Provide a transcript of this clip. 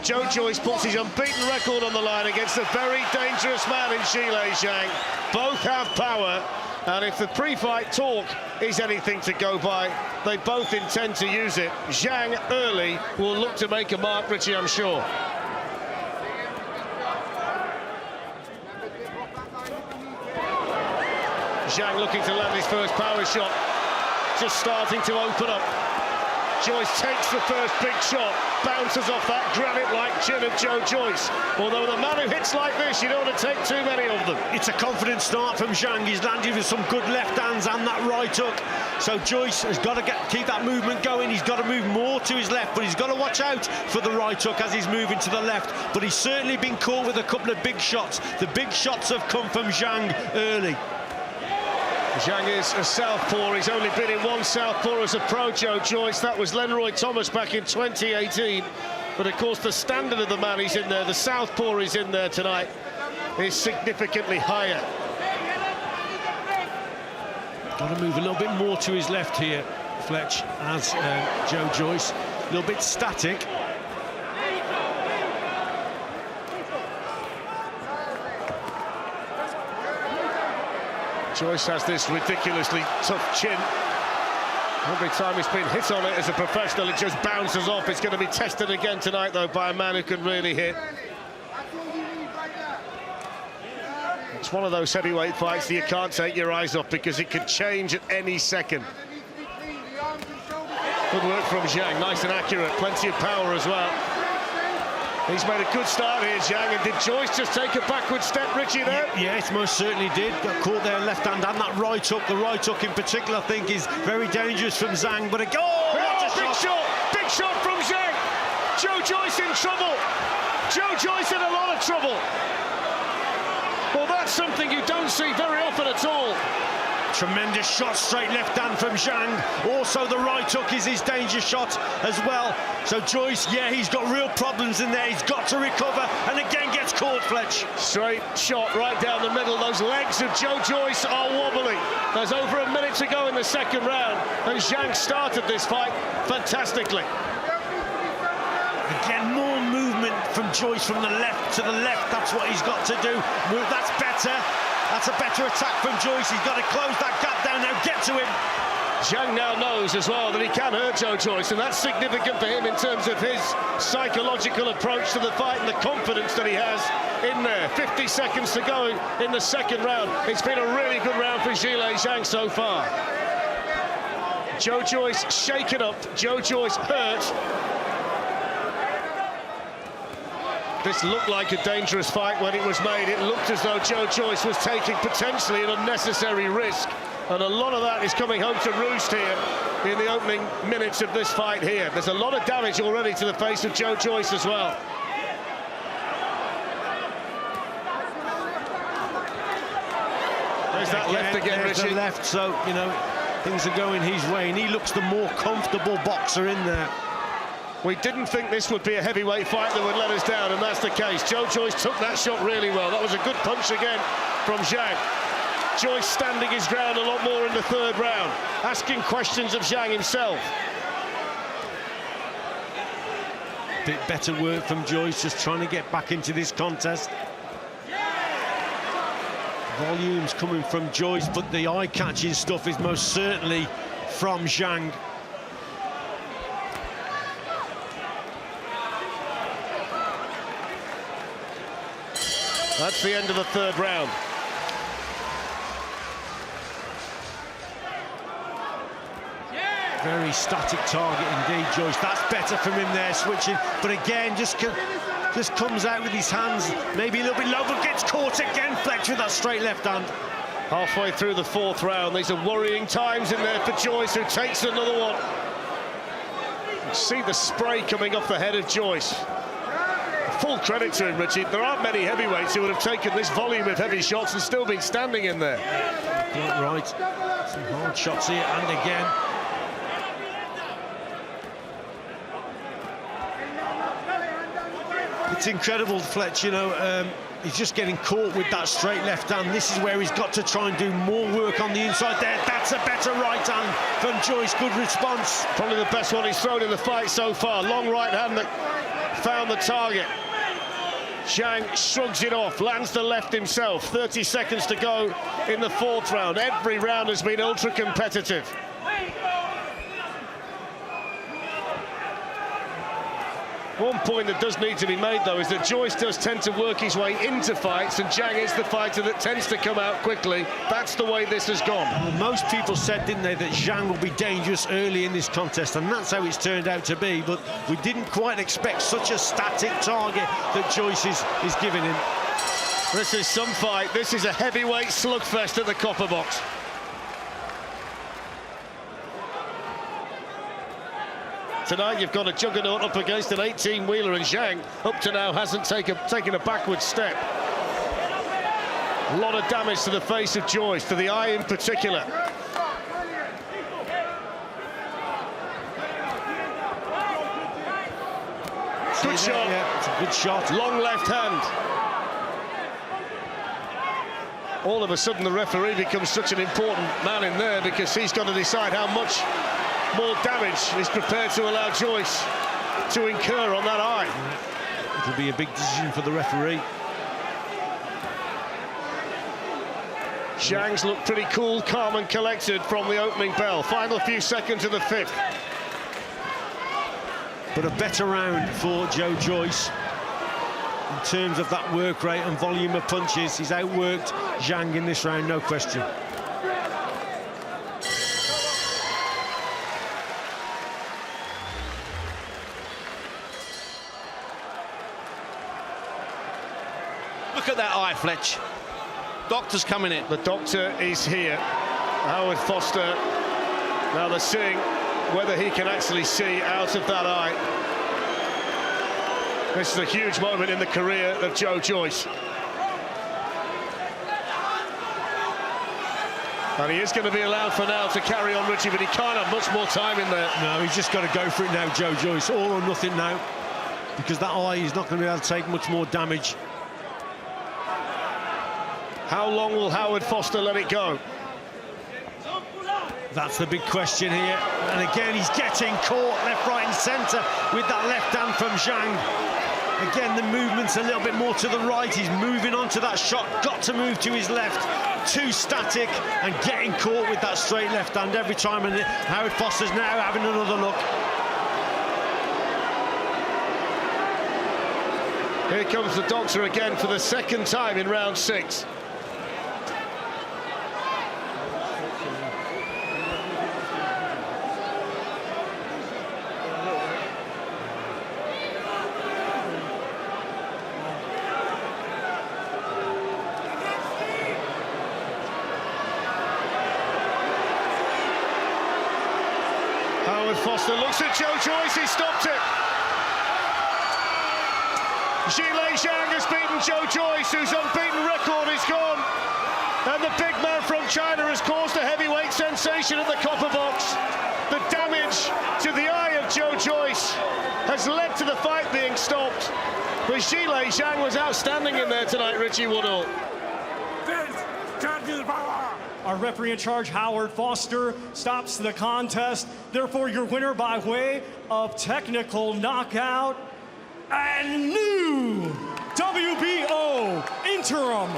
Joe Joyce puts his unbeaten record on the line against a very dangerous man in Zhang. Both have power, and if the pre-fight talk is anything to go by, they both intend to use it. Zhang early will look to make a mark, Richie, I'm sure. Zhang looking to land his first power shot, just starting to open up. Joyce takes the first big shot, bounces off that granite-like chin of Joe Joyce. Although the man who hits like this, you don't want to take too many of them. It's a confident start from Zhang. He's landed with some good left hands and that right hook. So Joyce has got to keep that movement going. He's got to move more to his left, but he's got to watch out for the right hook as he's moving to the left. But he's certainly been caught with a couple of big shots. The big shots have come from Zhang early. Zhang is a southpaw. He's only been in one southpaw as a pro, Joe Joyce. That was Lenroy Thomas back in 2018. But of course, the standard of the man he's in there, the southpaw he's in there tonight, is significantly higher. Got to move a little bit more to his left here, Fletch, as Joe Joyce. A little bit static. Joyce has this ridiculously tough chin. Every time he's been hit on it as a professional, it just bounces off. It's going to be tested again tonight, though, by a man who can really hit. It's one of those heavyweight fights that you can't take your eyes off because it could change at any second. Good work from Zhang, nice and accurate, plenty of power as well. He's made a good start here, Zhang, and did Joyce just take a backward step, Richie, there? Yes, most certainly did. Got caught there left hand and that right hook. The right hook in particular, I think, is very dangerous from Zhang. But big shot from Zhang. Joe Joyce in trouble. Joe Joyce in a lot of trouble. Well, that's something you don't see very often at all. Tremendous shot, straight left hand from Zhang. Also, the right hook is his danger shot as well. So Joyce, yeah, he's got real problems in there. He's got to recover, and again gets caught, Fletch. Straight shot right down the middle. Those legs of Joe Joyce are wobbly. There's over a minute to go in the second round, and Zhang started this fight fantastically. Again, more movement from Joyce from the left to the left. That's what he's got to do. That's better. That's a better attack from Joyce. He's got to close that gap down now, get to him. Zhang now knows as well that he can hurt Joe Joyce, and that's significant for him in terms of his psychological approach to the fight and the confidence that he has in there. 50 seconds to go in the second round. It's been a really good round for Zhang so far. Joe Joyce shaken up, Joe Joyce hurt. This looked like a dangerous fight when it was made. It looked as though Joe Joyce was taking potentially an unnecessary risk. And a lot of that is coming home to roost here in the opening minutes of this fight here. There's a lot of damage already to the face of Joe Joyce as well. There's that left again, Richie. The left, so, you know, things are going his way. And he looks the more comfortable boxer in there. We didn't think this would be a heavyweight fight that would let us down, and that's the case. Joe Joyce took that shot really well. That was a good punch again from Zhang. Joyce standing his ground a lot more in the third round, asking questions of Zhang himself. Bit better work from Joyce, just trying to get back into this contest. Volume's coming from Joyce, but the eye-catching stuff is most certainly from Zhang. That's the end of the third round. Very static target indeed, Joyce. That's better from him there, switching. But again, just comes out with his hands maybe a little bit low, but gets caught again, Fletch, with that straight left hand. Halfway through the fourth round, these are worrying times in there for Joyce, who takes another one. You see the spray coming off the head of Joyce. Full credit to him, Richie. There aren't many heavyweights who would have taken this volume of heavy shots and still been standing in there. Yeah, right. Some hard shots here, and again. It's incredible, Fletch, you know, he's just getting caught with that straight left hand. This is where he's got to try and do more work on the inside there. That's a better right hand from Joyce. Good response. Probably the best one he's thrown in the fight so far. Long right hand that found the target. Zhang shrugs it off, lands the left himself. 30 seconds to go in the 4th round. Every round has been ultra competitive. One point that does need to be made, though, is that Joyce does tend to work his way into fights, and Zhang is the fighter that tends to come out quickly. That's the way this has gone. Well, most people said, didn't they, that Zhang will be dangerous early in this contest, and that's how it's turned out to be. But we didn't quite expect such a static target that Joyce is giving him. This is some fight. This is a heavyweight slugfest at the copper box. Tonight you've got a juggernaut up against an 18-wheeler, and Zhang up to now hasn't taken a backward step. A lot of damage to the face of Joyce, to the eye in particular. Good shot. Yeah, it's a good shot. Long left hand. All of a sudden the referee becomes such an important man in there, because he's got to decide how much more damage is prepared to allow Joyce to incur on that eye. It'll be a big decision for the referee. Zhang's looked pretty cool, calm and collected from the opening bell. Final few seconds of the 5th. But a better round for Joe Joyce in terms of that work rate and volume of punches. He's outworked Zhang in this round, no question. Look at that eye, Fletch. Doctor's coming in. The doctor is here. Howard Foster. Now they're seeing whether he can actually see out of that eye. This is a huge moment in the career of Joe Joyce. And he is going to be allowed for now to carry on, Richie, but he can't have much more time in there. No, he's just got to go for it now, Joe Joyce. All or nothing now, because that eye is not going to be able to take much more damage. How long will Howard Foster let it go? That's the big question here. And again, he's getting caught left, right and centre with that left hand from Zhang. Again, the movement's a little bit more to the right. He's moving on to that shot. Got to move to his left. Too static and getting caught with that straight left hand every time. And Howard Foster's now having another look. Here comes the doctor again for the 2nd time in round 6. Howard Foster looks at Joe Joyce, he stopped it. Zhang has beaten Joe Joyce, whose unbeaten record is gone. And the big man from China has caused a heavyweight sensation at the copper box. The damage to the eye of Joe Joyce has led to the fight being stopped. But Zhang was outstanding in there tonight, Richie Woodall. Our referee in charge, Howard Foster, stops the contest. Therefore, your winner by way of technical knockout and new WBO interim